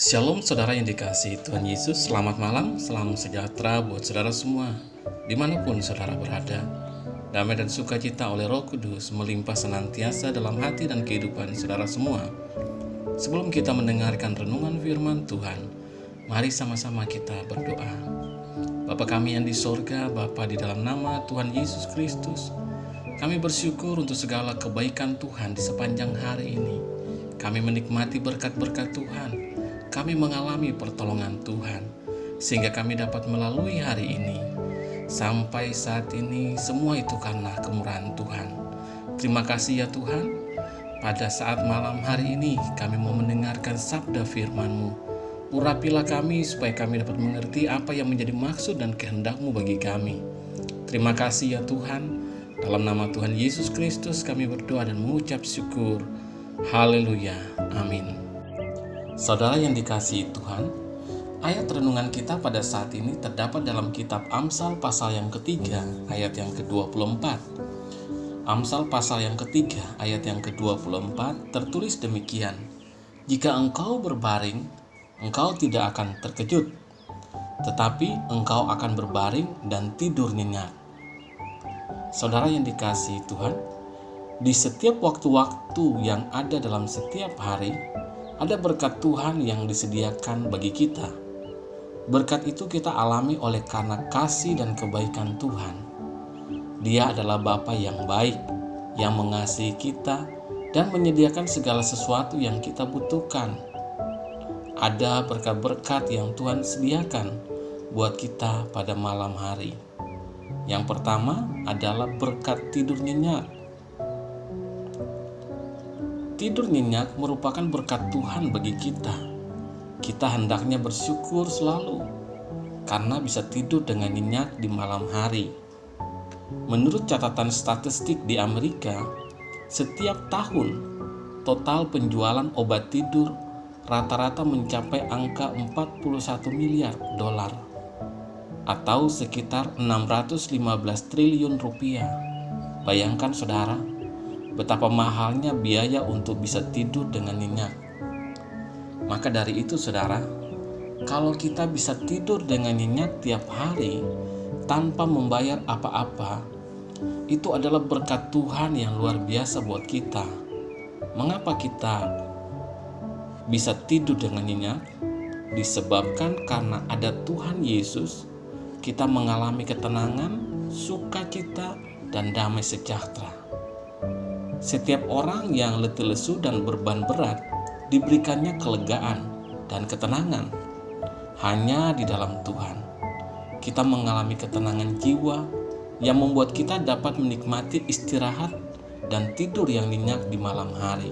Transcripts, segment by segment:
Shalom saudara yang dikasihi Tuhan Yesus, selamat malam, salam sejahtera buat saudara semua, dimanapun saudara berada. Damai dan sukacita oleh Roh Kudus melimpah senantiasa dalam hati dan kehidupan saudara semua. Sebelum kita mendengarkan renungan firman Tuhan, mari sama-sama kita berdoa. Bapa kami yang di sorga, Bapa di dalam nama Tuhan Yesus Kristus, kami bersyukur untuk segala kebaikan Tuhan di sepanjang hari ini. Kami menikmati berkat-berkat Tuhan. Kami mengalami pertolongan Tuhan, sehingga kami dapat melalui hari ini. Sampai saat ini, semua itu karena kemurahan Tuhan. Terima kasih ya Tuhan. Pada saat malam hari ini, kami mau mendengarkan sabda firman-Mu. Urapilah kami supaya kami dapat mengerti apa yang menjadi maksud dan kehendak-Mu bagi kami. Terima kasih ya Tuhan. Dalam nama Tuhan Yesus Kristus kami berdoa dan mengucap syukur. Haleluya. Amin. Saudara yang dikasihi Tuhan, ayat renungan kita pada saat ini terdapat dalam kitab Amsal pasal yang ketiga, ayat yang ke-24. Amsal pasal yang ketiga, ayat yang ke-24 tertulis demikian: jika engkau berbaring, engkau tidak akan terkejut, tetapi engkau akan berbaring dan tidur nyenyak. Saudara yang dikasihi Tuhan, di setiap waktu-waktu yang ada dalam setiap hari, ada berkat Tuhan yang disediakan bagi kita. Berkat itu kita alami oleh karena kasih dan kebaikan Tuhan. Dia adalah Bapa yang baik, yang mengasihi kita dan menyediakan segala sesuatu yang kita butuhkan. Ada berkat-berkat yang Tuhan sediakan buat kita pada malam hari. Yang pertama adalah berkat tidur nyenyak. Tidur nyenyak merupakan berkat Tuhan bagi kita. Kita hendaknya bersyukur selalu karena bisa tidur dengan nyenyak di malam hari. Menurut catatan statistik di Amerika, setiap tahun total penjualan obat tidur rata-rata mencapai angka 41 miliar dolar atau sekitar 615 triliun rupiah. Bayangkan saudara, betapa mahalnya biaya untuk bisa tidur dengan nyenyak. Maka dari itu saudara, kalau kita bisa tidur dengan nyenyak tiap hari tanpa membayar apa-apa, itu adalah berkat Tuhan yang luar biasa buat kita. Mengapa kita bisa tidur dengan nyenyak? Disebabkan karena ada Tuhan Yesus, kita mengalami ketenangan, sukacita, dan damai sejahtera. Setiap orang yang letih lesu dan beban berat diberikannya kelegaan dan ketenangan. Hanya di dalam Tuhan kita mengalami ketenangan jiwa yang membuat kita dapat menikmati istirahat dan tidur yang nyenyak di malam hari.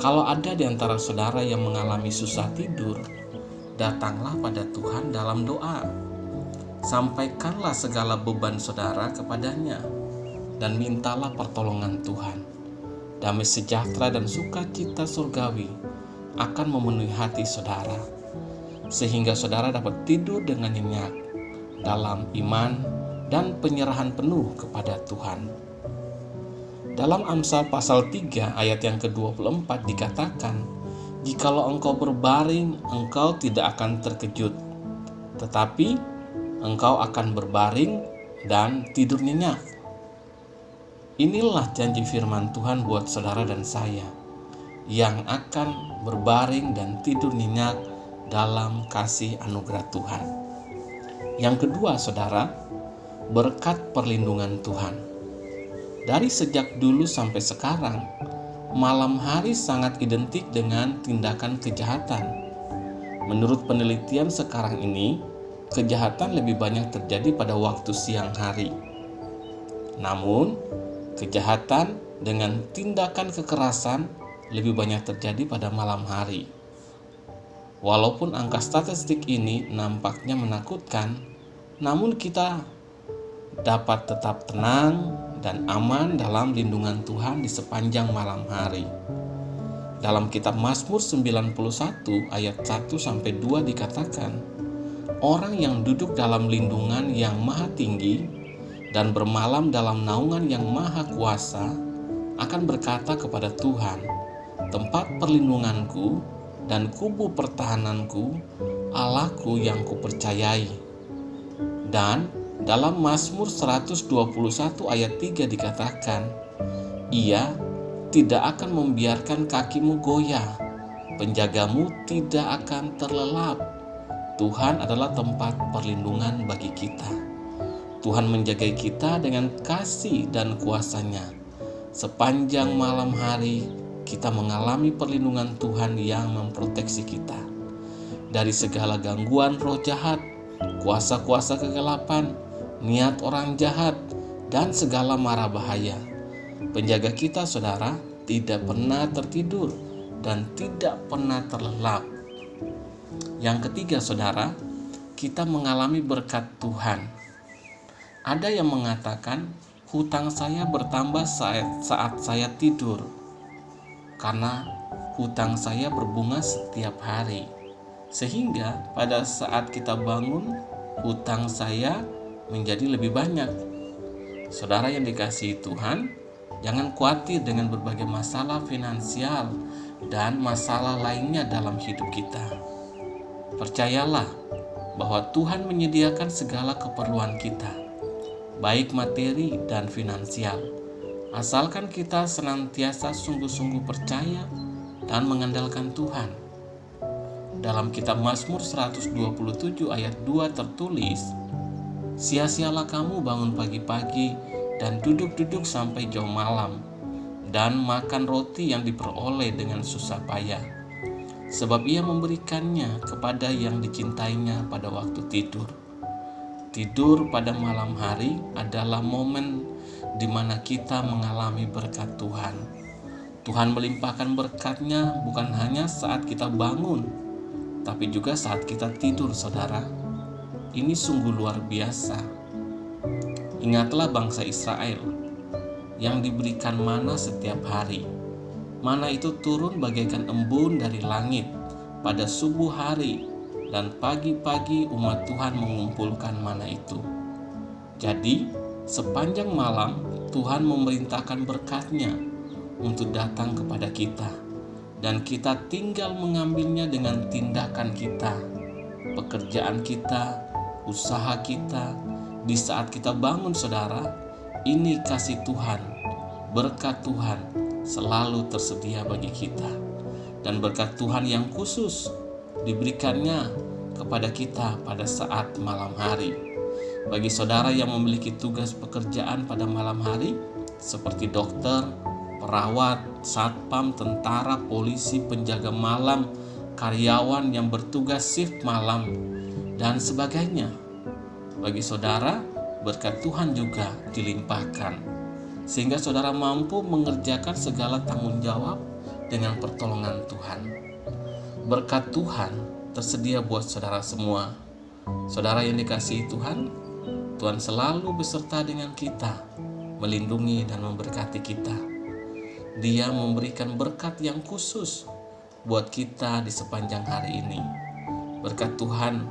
Kalau ada di antara saudara yang mengalami susah tidur, datanglah pada Tuhan dalam doa. Sampaikanlah segala beban saudara kepadanya dan mintalah pertolongan Tuhan. Damai sejahtera dan sukacita surgawi akan memenuhi hati saudara, sehingga saudara dapat tidur dengan nyenyak dalam iman dan penyerahan penuh kepada Tuhan. Dalam Amsal pasal 3 ayat yang ke-24 dikatakan, jikalau engkau berbaring, engkau tidak akan terkejut, tetapi engkau akan berbaring dan tidur nyenyak. Inilah janji firman Tuhan buat saudara dan saya yang akan berbaring dan tidur nyenyak dalam kasih anugerah Tuhan. Yang kedua saudara, berkat perlindungan Tuhan. Dari sejak dulu sampai sekarang, malam hari sangat identik dengan tindakan kejahatan. Menurut penelitian sekarang ini, kejahatan lebih banyak terjadi pada waktu siang hari. Namun, kejahatan dengan tindakan kekerasan lebih banyak terjadi pada malam hari. Walaupun angka statistik ini nampaknya menakutkan, namun kita dapat tetap tenang dan aman dalam lindungan Tuhan di sepanjang malam hari. Dalam kitab Mazmur 91 ayat 1-2 dikatakan, orang yang duduk dalam lindungan yang maha tinggi dan bermalam dalam naungan yang maha kuasa akan berkata kepada Tuhan, tempat perlindunganku dan kubu pertahananku, Allahku yang kupercayai. Dan dalam Mazmur 121 ayat 3 dikatakan, Ia tidak akan membiarkan kakimu goyah, penjagamu tidak akan terlelap. Tuhan adalah tempat perlindungan bagi kita. Tuhan menjaga kita dengan kasih dan kuasa-Nya. Sepanjang malam hari, kita mengalami perlindungan Tuhan yang memproteksi kita dari segala gangguan roh jahat, kuasa-kuasa kegelapan, niat orang jahat, dan segala mara bahaya. Penjaga kita, saudara, tidak pernah tertidur dan tidak pernah terlelap. Yang ketiga, saudara, kita mengalami berkat Tuhan. Ada yang mengatakan, hutang saya bertambah saat saya tidur, karena hutang saya berbunga setiap hari. Sehingga pada saat kita bangun, hutang saya menjadi lebih banyak. Saudara yang dikasihi Tuhan, jangan khawatir dengan berbagai masalah finansial dan masalah lainnya dalam hidup kita. Percayalah bahwa Tuhan menyediakan segala keperluan kita, baik materi dan finansial, asalkan kita senantiasa sungguh-sungguh percaya dan mengandalkan Tuhan. Dalam kitab Mazmur 127 ayat 2 tertulis, sia-sialah kamu bangun pagi-pagi dan duduk-duduk sampai jauh malam, dan makan roti yang diperoleh dengan susah payah, sebab Ia memberikannya kepada yang dicintainya pada waktu tidur. Tidur pada malam hari adalah momen di mana kita mengalami berkat Tuhan. Tuhan melimpahkan berkat-Nya bukan hanya saat kita bangun, tapi juga saat kita tidur, saudara. Ini sungguh luar biasa. Ingatlah bangsa Israel yang diberikan mana setiap hari. Mana itu turun bagaikan embun dari langit pada subuh hari, dan pagi-pagi umat Tuhan mengumpulkan mana itu. Jadi, sepanjang malam Tuhan memerintahkan berkat-Nya untuk datang kepada kita, dan kita tinggal mengambilnya dengan tindakan kita, pekerjaan kita, usaha kita. Di saat kita bangun, saudara, ini kasih Tuhan, berkat Tuhan selalu tersedia bagi kita. Dan berkat Tuhan yang khusus diberikannya kepada kita pada saat malam hari. Bagi saudara yang memiliki tugas pekerjaan pada malam hari, seperti dokter, perawat, satpam, tentara, polisi, penjaga malam, karyawan yang bertugas shift malam, dan sebagainya. Bagi saudara, berkat Tuhan juga dilimpahkan, sehingga saudara mampu mengerjakan segala tanggung jawab dengan pertolongan Tuhan. Berkat Tuhan tersedia buat saudara semua. Saudara yang dikasihi Tuhan, Tuhan selalu beserta dengan kita, melindungi dan memberkati kita. Dia memberikan berkat yang khusus buat kita di sepanjang hari ini. Berkat Tuhan,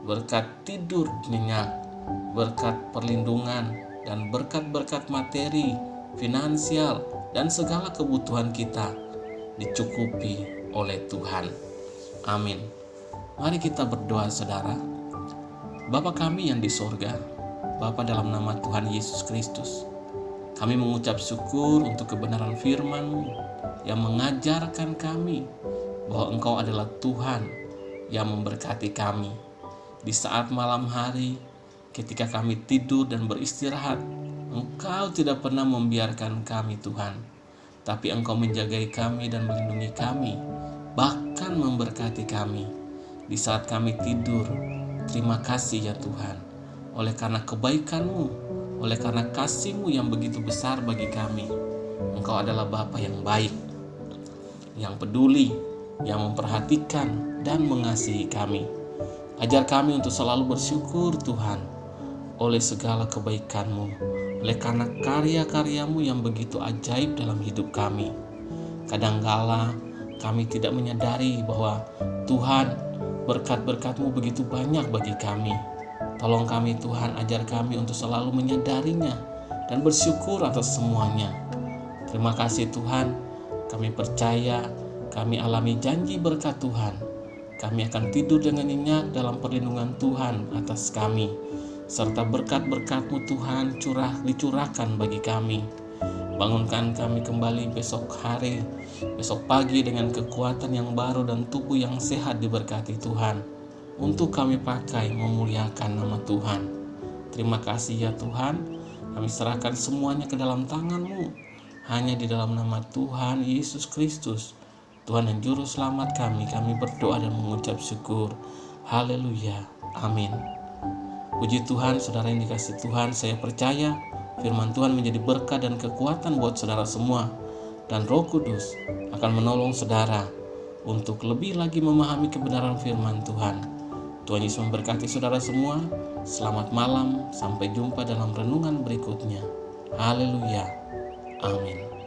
berkat tidur nyenyak, berkat perlindungan, dan berkat-berkat materi, finansial, dan segala kebutuhan kita dicukupi oleh Tuhan. Amin. Mari kita berdoa, saudara. Bapa kami yang di sorga, Bapa, dalam nama Tuhan Yesus Kristus, kami mengucap syukur untuk kebenaran firman-Mu yang mengajarkan kami bahwa Engkau adalah Tuhan yang memberkati kami. Di saat malam hari, ketika kami tidur dan beristirahat, Engkau tidak pernah membiarkan kami, Tuhan, tapi Engkau menjagai kami dan melindungi kami, bahkan memberkati kami di saat kami tidur. Terima kasih ya Tuhan, oleh karena kebaikan-Mu, oleh karena kasih-Mu yang begitu besar bagi kami. Engkau adalah Bapa yang baik, yang peduli, yang memperhatikan dan mengasihi kami. Ajar kami untuk selalu bersyukur Tuhan oleh segala kebaikan-Mu, oleh karena karya-karya-Mu yang begitu ajaib dalam hidup kami. Kadangkala kami tidak menyadari bahwa Tuhan, berkat-berkat-Mu begitu banyak bagi kami. Tolong kami Tuhan, ajar kami untuk selalu menyadarinya dan bersyukur atas semuanya. Terima kasih Tuhan, kami percaya kami alami janji berkat Tuhan. Kami akan tidur dengan nyenyak dalam perlindungan Tuhan atas kami, serta berkat-berkat-Mu Tuhan dicurahkan bagi kami. Bangunkan kami kembali besok pagi dengan kekuatan yang baru dan tubuh yang sehat diberkati Tuhan, untuk kami pakai memuliakan nama Tuhan. Terima kasih ya Tuhan, kami serahkan semuanya ke dalam tangan-Mu. Hanya di dalam nama Tuhan Yesus Kristus, Tuhan dan Juru Selamat kami berdoa dan mengucap syukur. Haleluya, amin. Puji Tuhan, saudara yang dikasihi Tuhan, saya percaya firman Tuhan menjadi berkat dan kekuatan buat saudara semua. Dan Roh Kudus akan menolong saudara untuk lebih lagi memahami kebenaran firman Tuhan. Tuhan Yesus memberkati saudara semua. Selamat malam, sampai jumpa dalam renungan berikutnya. Haleluya, amin.